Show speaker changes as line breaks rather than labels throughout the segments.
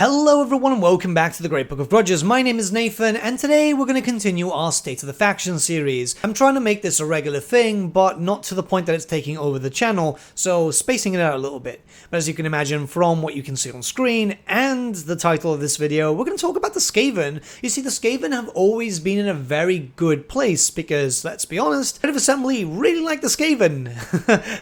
Hello everyone and welcome back to the Great Book of Grudges. My name is Nathan and today we're going to continue our State of the Faction series. I'm trying to make this a regular thing, but not to the point that it's taking over the channel, so spacing it out a little bit. But as you can imagine from what you can see on screen and the title of this video, we're going to talk about the Skaven. You see, the Skaven have always been in a very good place because, let's be honest, Head of Assembly really like the Skaven.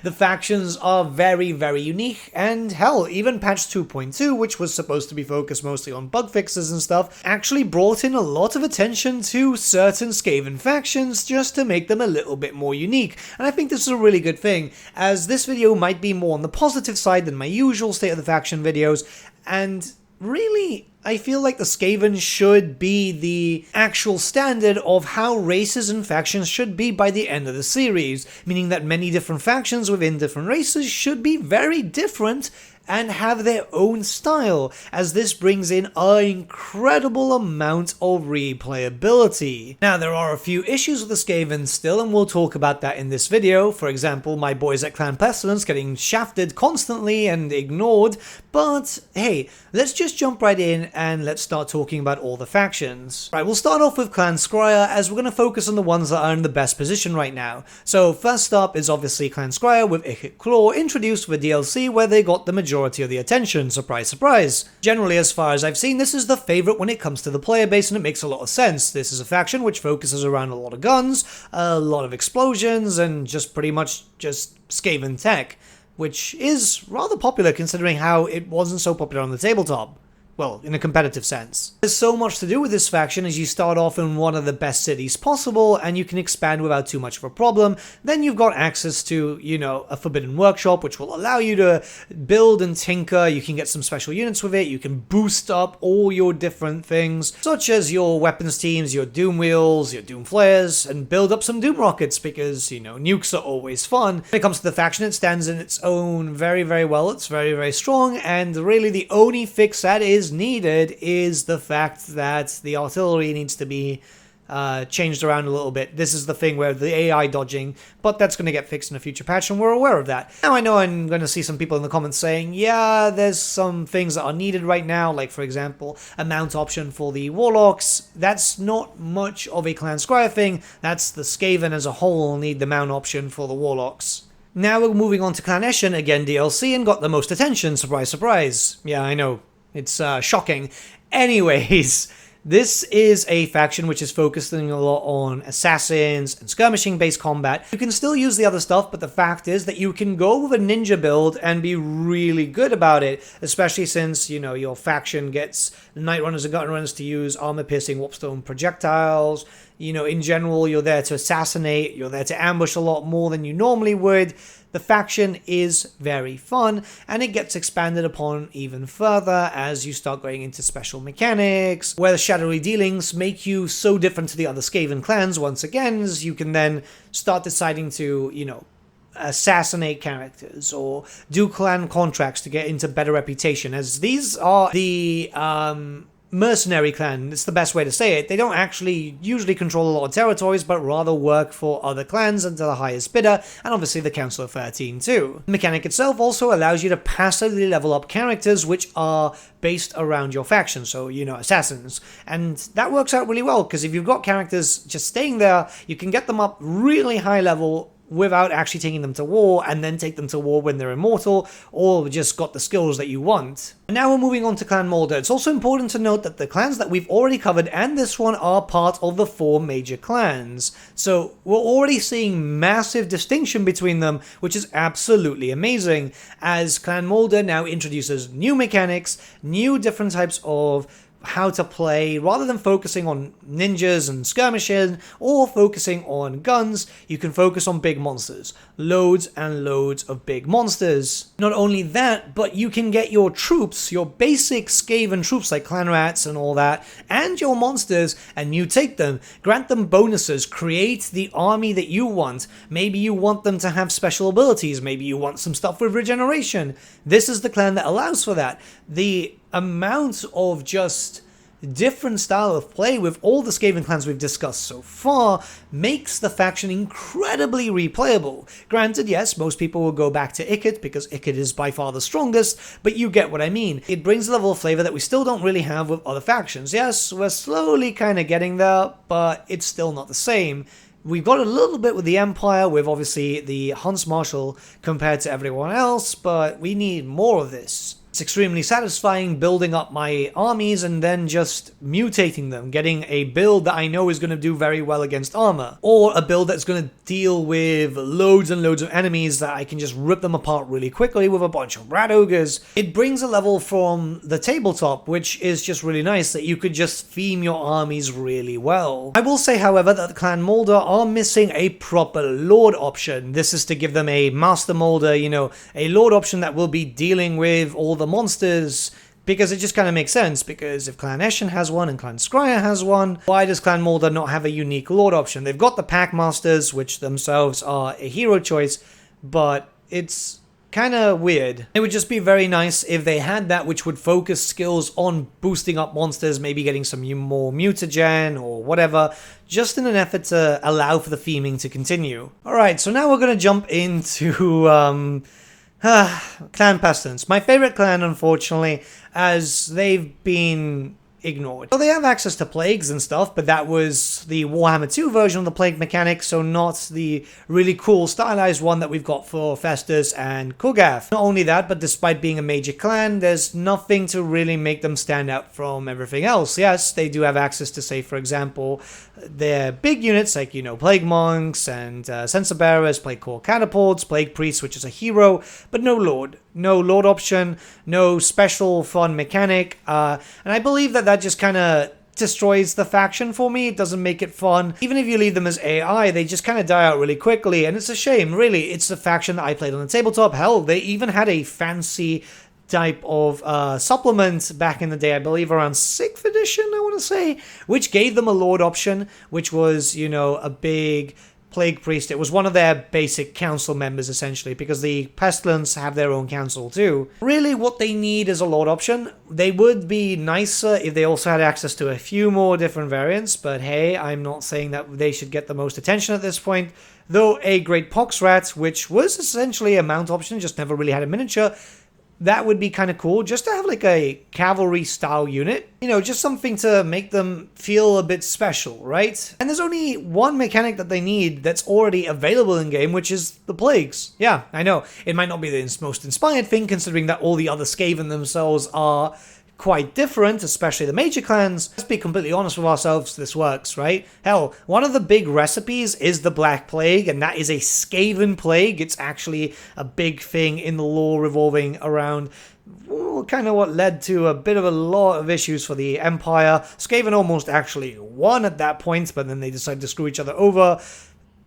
The factions are very, very unique, and hell, even patch 2.2, which was supposed to be focused mostly on bug fixes and stuff, actually brought in a lot of attention to certain Skaven factions just to make them a little bit more unique. And I think this is a really good thing, as this video might be more on the positive side than my usual State of the Faction videos, and really, I feel like the Skaven should be the actual standard of how races and factions should be by the end of the series, meaning that many different factions within different races should be very different and have their own style, as this brings in an incredible amount of replayability. Now, there are a few issues with the Skaven still, and we'll talk about that in this video. For example, my boys at Clan Pistons getting shafted constantly and ignored, but hey, let's just jump right in and let's start talking about all the factions. Right, we'll start off with Clan Scryer, as we're going to focus on the ones that are in the best position right now. So first up is obviously Clan Scryer with Ichit Claw, introduced with DLC where they got the majority of the attention, surprise surprise. Generally, as far as I've seen, this is the favourite when it comes to the player base, and it makes a lot of sense. This is a faction which focuses around a lot of guns, a lot of explosions, and just pretty much just Skaven tech, which is rather popular considering how it wasn't so popular on the tabletop. Well, in a competitive sense. There's so much to do with this faction, as you start off in one of the best cities possible, and you can expand without too much of a problem. Then you've got access to, a forbidden workshop, which will allow you to build and tinker. You can get some special units with it. You can boost up all your different things, such as your weapons teams, your Doom Wheels, your Doom Flares, and build up some Doom Rockets, because, nukes are always fun. When it comes to the faction, it stands in its own very, very well. It's very, very strong, and really the only fix that is needed is the fact that the artillery needs to be changed around a little bit. This is the thing where the AI dodging, but that's going to get fixed in a future patch, and we're aware of that. Now, I know I'm going to see some people in the comments saying, yeah, there's some things that are needed right now, like, for example, a mount option for the Warlocks. That's not much of a Clan Scryer thing. That's the Skaven as a whole need the mount option for the Warlocks. Now we're moving on to Carnation, again DLC, and got the most attention, surprise, surprise. Yeah, I know. It's shocking. Anyways, this is a faction which is focusing a lot on assassins and skirmishing-based combat. You can still use the other stuff, but the fact is that you can go with a ninja build and be really good about it, especially since, your faction gets Night Runners and Gut Runners to use armor-piercing warpstone projectiles. In general, you're there to assassinate, you're there to ambush a lot more than you normally would. The faction is very fun, and it gets expanded upon even further as you start going into special mechanics, where the shadowy dealings make you so different to the other Skaven clans once again, as you can then start deciding to, assassinate characters or do clan contracts to get into better reputation, as these are the mercenary clan. It's the best way to say it. They don't actually usually control a lot of territories, but rather work for other clans until the highest bidder, and obviously the Council of 13 too. The mechanic itself also allows you to passively level up characters which are based around your faction, so, assassins. And that works out really well, because if you've got characters just staying there, you can get them up really high level without actually taking them to war, and then take them to war when they're immortal, or just got the skills that you want. And now we're moving on to Clan Molder. It's also important to note that the clans that we've already covered and this one are part of the 4 major clans. So we're already seeing massive distinction between them, which is absolutely amazing, as Clan Molder now introduces new mechanics, new different types of how to play. Rather than focusing on ninjas and skirmishing or focusing on guns, you can focus on big monsters. Loads and loads of big monsters. Not only that, but you can get your troops, your basic Skaven troops like clan rats and all that, and your monsters, and mutate them, grant them bonuses, create the army that you want. Maybe you want them to have special abilities, maybe you want some stuff with regeneration. This is the clan that allows for that. The amount of just different style of play with all the Skaven clans we've discussed so far makes the faction incredibly replayable. Granted, yes, most people will go back to Ikit because Ikit is by far the strongest, but you get what I mean. It brings a level of flavor that we still don't really have with other factions. Yes, we're slowly kind of getting there, but it's still not the same. We've got a little bit with the Empire, with obviously the Hunts Marshal compared to everyone else, but we need more of this. It's extremely satisfying building up my armies and then just mutating them, getting a build that I know is going to do very well against armor, or a build that's going to deal with loads and loads of enemies that I can just rip them apart really quickly with a bunch of rat ogres. It brings a level from the tabletop, which is just really nice, that you could just theme your armies really well. I will say, however, that the Clan Molder are missing a proper Lord option. This is to give them a Master Molder, you know, a Lord option that will be dealing with all the monsters, because it just kind of makes sense, because if Clan Eshin has one and Clan Scryer has one, why does Clan Molder not have a unique Lord option? They've got the Pack Masters, which themselves are a hero choice, but it's kind of weird. It would just be very nice if they had that, which would focus skills on boosting up monsters, maybe getting some more mutagen or whatever, just in an effort to allow for the theming to continue. Alright, so now we're going to jump into Clan Pistons. My favorite clan, unfortunately, as they've been ignored. So they have access to plagues and stuff, but that was the Warhammer 2 version of the plague mechanic, so not the really cool stylized one that we've got for Festus and Kogath. Not only that, but despite being a major clan, there's nothing to really make them stand out from everything else. Yes, they do have access to, say, for example, their big units like, you know, Plague Monks and Censer Bearers, Plague Core Catapults, Plague Priests, which is a hero, but no Lord. No Lord option, no special fun mechanic, and I believe that just kind of destroys the faction for me. It doesn't make it fun. Even if you leave them as AI, they just kind of die out really quickly, and it's a shame, really. It's the faction that I played on the tabletop. Hell, they even had a fancy type of supplement back in the day, I believe around 6th edition, I want to say, which gave them a Lord option, which was, you know, a big Plague Priest. It was one of their basic council members, essentially, because the Pestilence have their own council too. Really, what they need is a Lord option. They would be nicer if they also had access to a few more different variants, but hey, I'm not saying that they should get the most attention at this point. Though a Great Pox Rat, which was essentially a mount option, just never really had a miniature, that would be kind of cool, just to have like a cavalry style unit. You know, just something to make them feel a bit special, right? And there's only one mechanic that they need that's already available in game, which is the plagues. Yeah, I know, it might not be the most inspired thing, considering that all the other Skaven themselves are quite different, especially the major clans. Let's be completely honest with ourselves, this works, right? Hell, one of the big recipes is the Black Plague, and that is a Skaven plague. It's actually a big thing in the lore revolving around kind of what led to a bit of a lot of issues for the Empire. Skaven almost actually won at that point, but then they decided to screw each other over.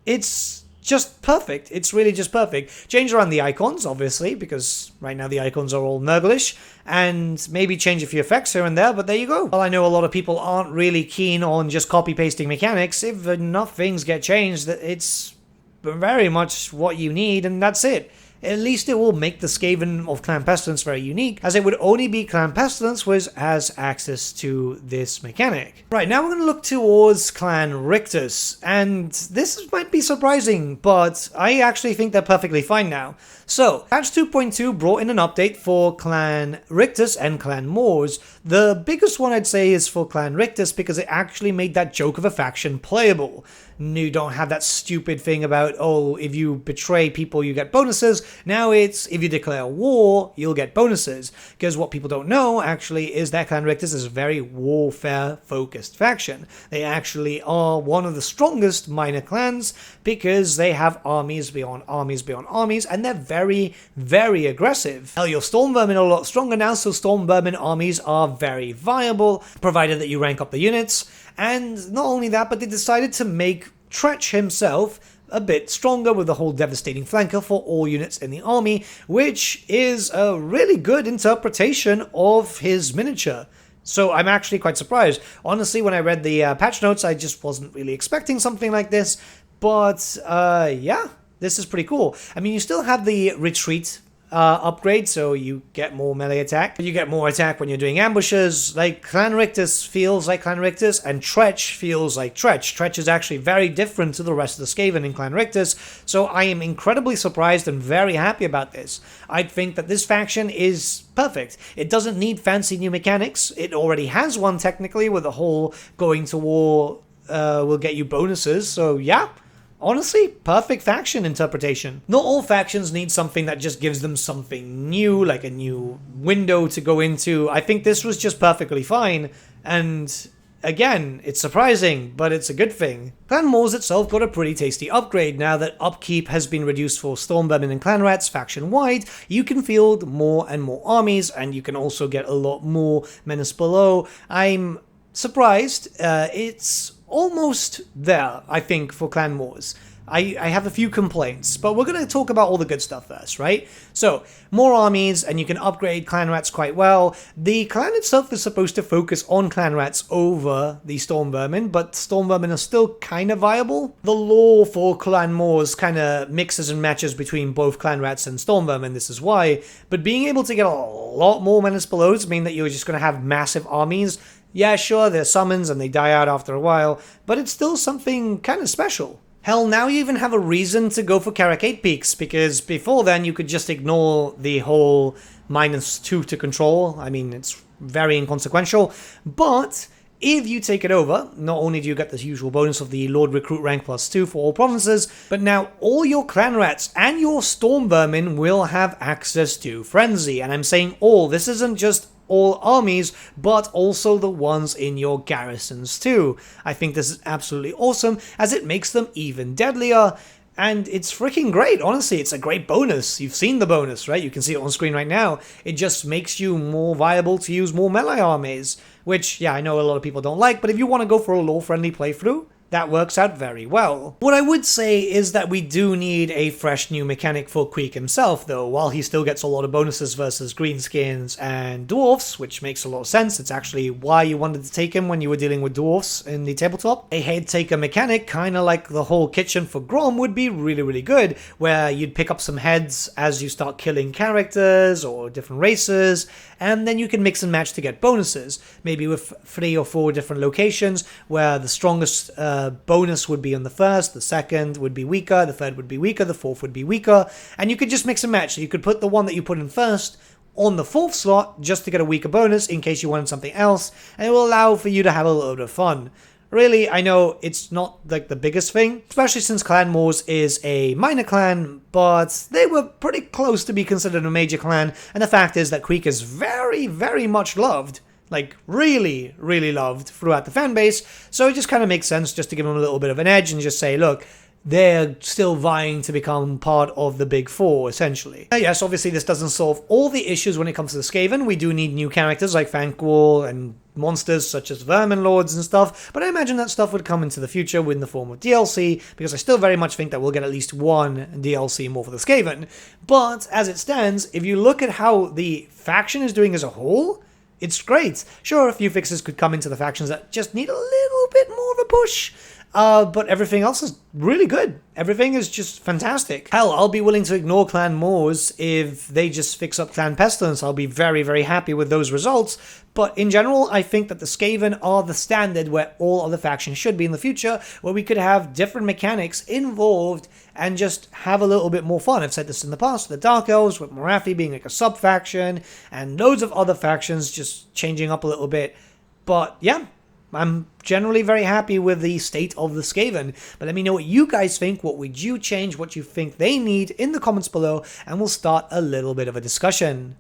It's just perfect. It's really just perfect. Change around the icons, obviously, because right now the icons are all Nurglish, and maybe change a few effects here and there, but there you go. Well, I know a lot of people aren't really keen on just copy-pasting mechanics. If enough things get changed, it's very much what you need, and that's it. At least it will make the Skaven of Clan Pestilence very unique, as it would only be Clan Pestilence which has access to this mechanic. Right, now we're going to look towards Clan Rectus, and this might be surprising, but I actually think they're perfectly fine now. So, patch 2.2 brought in an update for Clan Rectus and Clan Moors. The biggest one I'd say is for Clan Rectus, because it actually made that joke of a faction playable. You don't have that stupid thing about, oh, if you betray people, you get bonuses. Now it's, if you declare war, you'll get bonuses. Because what people don't know, actually, is that Clan Rectus is a very warfare-focused faction. They actually are one of the strongest minor clans, because they have armies beyond armies beyond armies, and they're very, very aggressive. Hell, your Storm Vermin are a lot stronger now, so Storm Vermin armies are very viable, provided that you rank up the units. And not only that, but they decided to make Tretch himself a bit stronger with the whole devastating flanker for all units in the army, which is a really good interpretation of his miniature. So I'm actually quite surprised. Honestly, when I read the patch notes, I just wasn't really expecting something like this. But yeah, this is pretty cool. I mean, you still have the retreat upgrade, so you get more melee attack. You get more attack when you're doing ambushes. Like, Clan Rectus feels like Clan Rectus, and Tretch feels like Tretch. Tretch is actually very different to the rest of the Skaven in Clan Rectus, so I am incredibly surprised and very happy about this. I think that this faction is perfect. It doesn't need fancy new mechanics. It already has one, technically, with the whole going to war will get you bonuses, so yeah. Honestly, perfect faction interpretation. Not all factions need something that just gives them something new, like a new window to go into. I think this was just perfectly fine, and again, it's surprising, but it's a good thing. Clan Moors itself got a pretty tasty upgrade. Now that upkeep has been reduced for Stormvermin and Clan Rats faction-wide, you can field more and more armies, and you can also get a lot more Menace Below. I'm surprised. It's almost there, I think, for Clan Moors. I have a few complaints, but we're going to talk about all the good stuff first, right? So, more armies, and you can upgrade Clan Rats quite well. The clan itself is supposed to focus on Clan Rats over the Stormvermin, but Stormvermin are still kind of viable. The lore for Clan Moors kind of mixes and matches between both Clan Rats and Stormvermin, this is why. But being able to get a lot more Menace Belows mean that you're just going to have massive armies. Yeah, sure, they're summons and they die out after a while, but it's still something kind of special. Hell, now you even have a reason to go for Carrack 8 Peaks, because before then you could just ignore the whole -2 to control. I mean, it's very inconsequential, but if you take it over, not only do you get the usual bonus of the Lord Recruit rank +2 for all provinces, but now all your Clan Rats and your Stormvermin will have access to Frenzy. And I'm saying all, this isn't just all armies, but also the ones in your garrisons too. I think this is absolutely awesome, as it makes them even deadlier. And it's freaking great, honestly. It's a great bonus. You've seen the bonus, right? You can see it on screen right now. It just makes you more viable to use more melee armies, which, yeah, I know a lot of people don't like, but if you want to go for a lore-friendly playthrough, that works out very well. What I would say is that we do need a fresh new mechanic for Queek himself, though. While he still gets a lot of bonuses versus greenskins and dwarfs, which makes a lot of sense. It's actually why you wanted to take him when you were dealing with dwarfs in the tabletop. A head taker mechanic, kind of like the whole kitchen for Grom, would be really, really good, where you'd pick up some heads as you start killing characters or different races, and then you can mix and match to get bonuses, maybe with 3 or 4 different locations, where the strongest bonus would be on the first, the second would be weaker, the third would be weaker, the fourth would be weaker, and you could just mix and match. So you could put the one that you put in first on the 4th slot just to get a weaker bonus in case you wanted something else, and it will allow for you to have a little bit of fun. Really, I know it's not like the biggest thing, especially since Clan Moors is a minor clan, but they were pretty close to be considered a major clan, and the fact is that Queek is very, very much loved. Like, really, really loved throughout the fanbase, so it just kind of makes sense just to give them a little bit of an edge and just say, look, they're still vying to become part of the Big Four, essentially. Yes, obviously this doesn't solve all the issues when it comes to the Skaven. We do need new characters like Thankful and monsters such as Vermin Lords and stuff, but I imagine that stuff would come into the future in the form of DLC, because I still very much think that we'll get at least one DLC more for the Skaven. But, as it stands, if you look at how the faction is doing as a whole, it's great. Sure, a few fixes could come into the factions that just need a little bit more of a push, but everything else is really good. Everything is just fantastic. Hell, I'll be willing to ignore Clan Moors if they just fix up Clan Pistons. I'll be very, very happy with those results. But in general, I think that the Skaven are the standard where all other factions should be in the future, where we could have different mechanics involved and just have a little bit more fun. I've said this in the past, the Dark Elves, with Morathi being like a sub-faction, and loads of other factions just changing up a little bit. But yeah, I'm generally very happy with the state of the Skaven, but let me know what you guys think. What would you change? What you think they need in the comments below, and we'll start a little bit of a discussion.